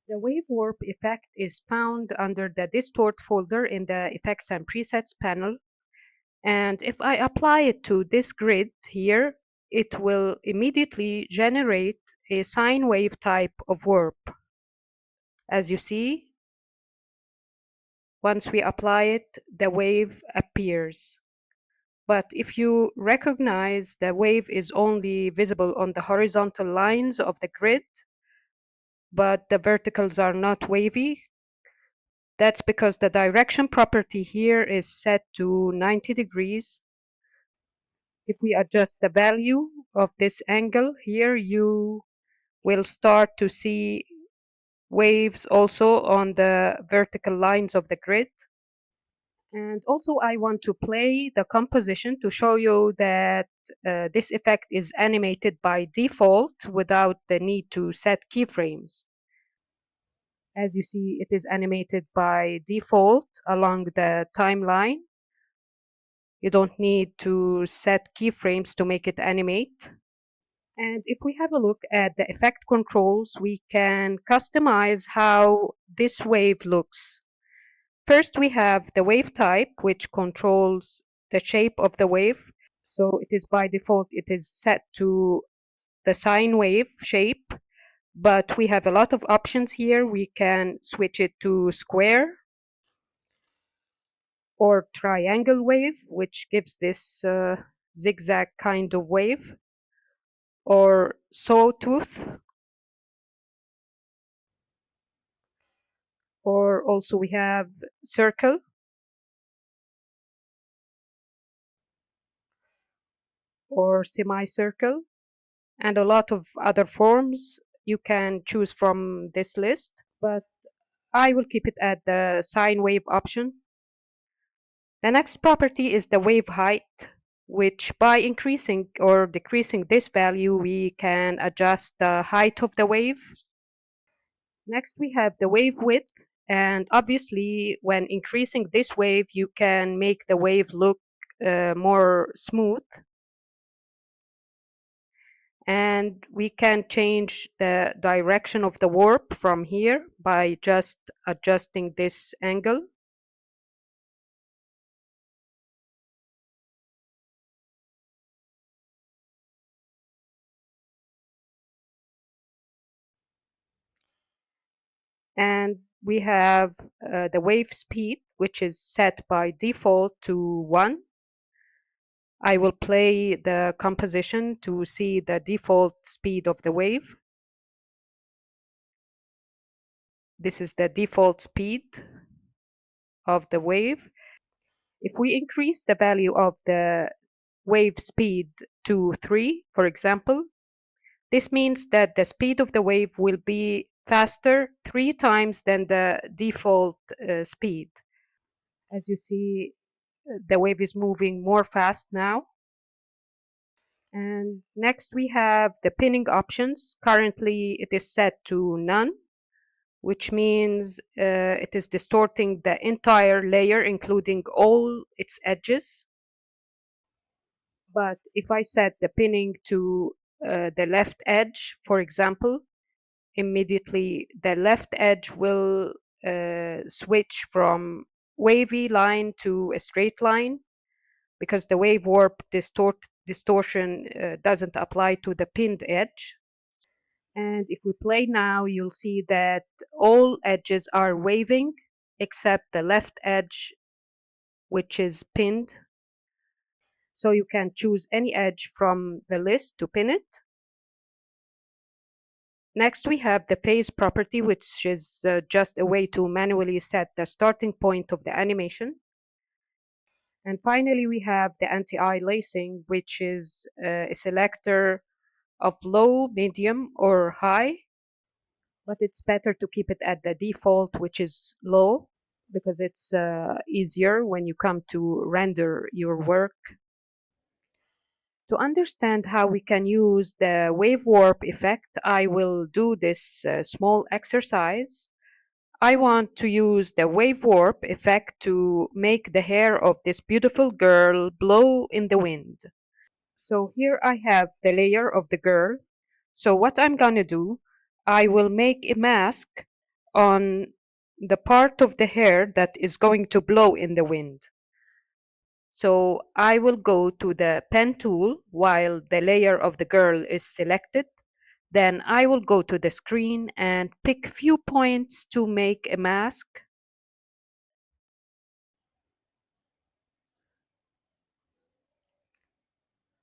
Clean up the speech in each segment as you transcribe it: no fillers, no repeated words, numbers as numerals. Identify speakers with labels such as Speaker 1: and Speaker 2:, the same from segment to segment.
Speaker 1: The wave warp effect is found under the Distort folder in the Effects and Presets panel. And if I apply it to this grid here, it will immediately generate a sine wave type of warp. As you see, once we apply it, the wave appears. But if you recognize the wave is only visible on the horizontal lines of the grid, but the verticals are not wavy, that's because the direction property here is set to 90 degrees. If we adjust the value of this angle here, you will start to see waves also on the vertical lines of the grid. And also I want to play the composition to show you that this effect is animated by default without the need to set keyframes. As you see, it is animated by default along the timeline. You don't need to set keyframes to make it animate. And if we have a look at the effect controls, we can customize how this wave looks. First, we have the wave type, which controls the shape of the wave. So it is by default, it is set to the sine wave shape, but we have a lot of options here. We can switch it to square or triangle wave, which gives this zigzag kind of wave, or sawtooth, or also we have circle, or semicircle, and a lot of other forms you can choose from this list, but I will keep it at the sine wave option. The next property is the wave height, which by increasing or decreasing this value, we can adjust the height of the wave. Next, we have the wave width, and obviously, when increasing this wave, you can make the wave look more smooth. And we can change the direction of the warp from here by just adjusting this angle. And we have the wave speed, which is set by default to 1. I will play the composition to see the default speed of the wave. This is the default speed of the wave. If we increase the value of the wave speed to 3, for example, this means that the speed of the wave will be faster 3 times than the default speed. As you see, the wave is moving more fast now. And next we have the pinning options. Currently it is set to none, which means it is distorting the entire layer, including all its edges. But if I set the pinning to the left edge, for example, immediately the left edge will switch from wavy line to a straight line, because the wave warp distortion doesn't apply to the pinned edge. And if we play now, you'll see that all edges are waving except the left edge, which is pinned. So you can choose any edge from the list to pin it. Next, we have the phase property, which is just a way to manually set the starting point of the animation. And finally, we have the anti-aliasing, which is a selector of low, medium, or high. But it's better to keep it at the default, which is low, because it's easier when you come to render your work. To understand how we can use the wave warp effect, I will do this small exercise. I want to use the wave warp effect to make the hair of this beautiful girl blow in the wind. So here I have the layer of the girl. So what I'm gonna do, I will make a mask on the part of the hair that is going to blow in the wind. So I will go to the pen tool while the layer of the girl is selected. Then I will go to the screen and pick few points to make a mask.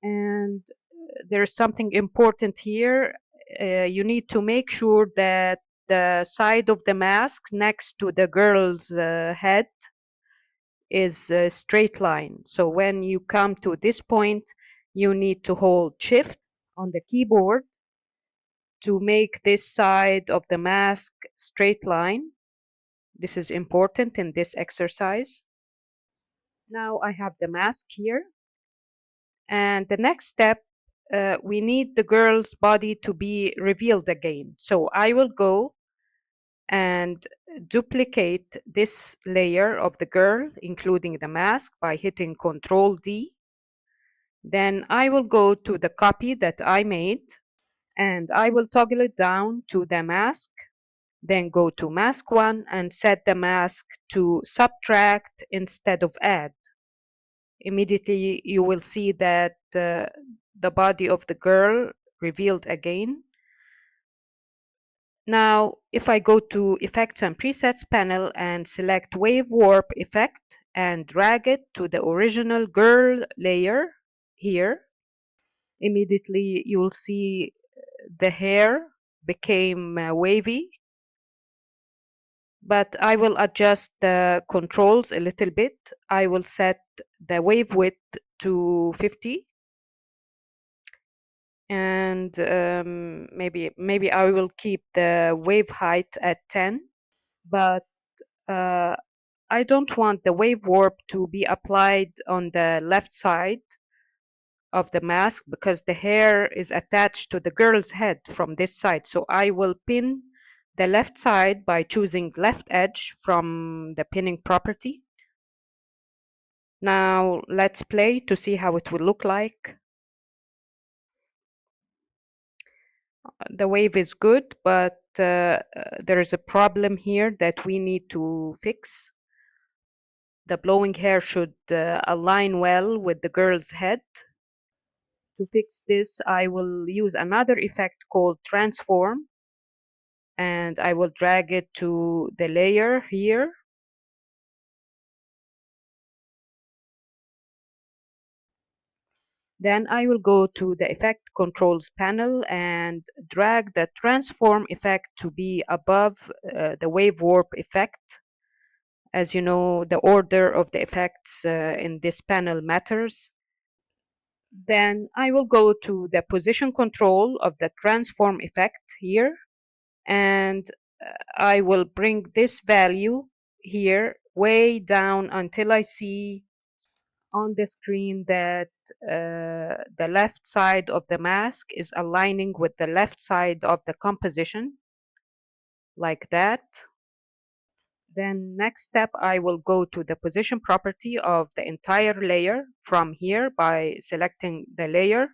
Speaker 1: And there's something important here. You need to make sure that the side of the mask next to the girl's head is a straight line. So when you come to this point, you need to hold Shift on the keyboard to make this side of the mask straight line. This is important in this exercise. Now I have the mask here. And the next step, we need the girl's body to be revealed again. So I will go and duplicate this layer of the girl, including the mask, by hitting Control D. Then I will go to the copy that I made and I will toggle it down to the mask. Then go to mask 1 and set the mask to subtract instead of add. Immediately you will see that the body of the girl revealed again. Now, if I go to Effects and Presets panel and select Wave Warp Effect and drag it to the original girl layer here, immediately you'll see the hair became wavy. But I will adjust the controls a little bit. I will set the wave width to 50. And maybe I will keep the wave height at 10, but I don't want the wave warp to be applied on the left side of the mask because the hair is attached to the girl's head from this side. So I will pin the left side by choosing left edge from the pinning property. Now let's play to see how it will look like. The wave is good, but there is a problem here that we need to fix. The blowing hair should align well with the girl's head. To fix this, I will use another effect called transform, and I will drag it to the layer here. Then I will go to the Effect Controls panel and drag the Transform effect to be above the Wave Warp effect. As you know, the order of the effects in this panel matters. Then I will go to the Position Control of the Transform effect here, and I will bring this value here way down until I see on the screen that the left side of the mask is aligning with the left side of the composition, like that. Then next step, I will go to the position property of the entire layer from here by selecting the layer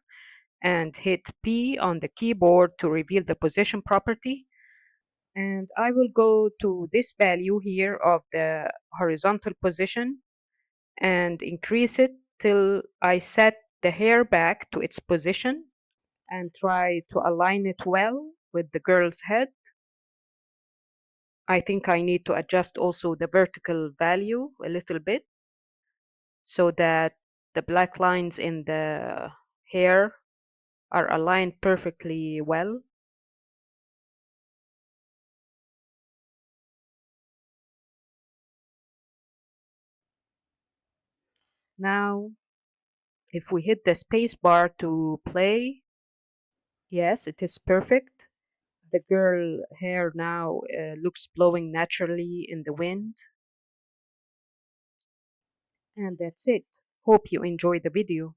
Speaker 1: and hit P on the keyboard to reveal the position property. And I will go to this value here of the horizontal position and increase it till I set the hair back to its position and try to align it well with the girl's head. I think I need to adjust also the vertical value a little bit so that the black lines in the hair are aligned perfectly well. Now, if we hit the space bar to play, yes, it is perfect. The girl hair now looks blowing naturally in the wind. And that's it. Hope you enjoyed the video.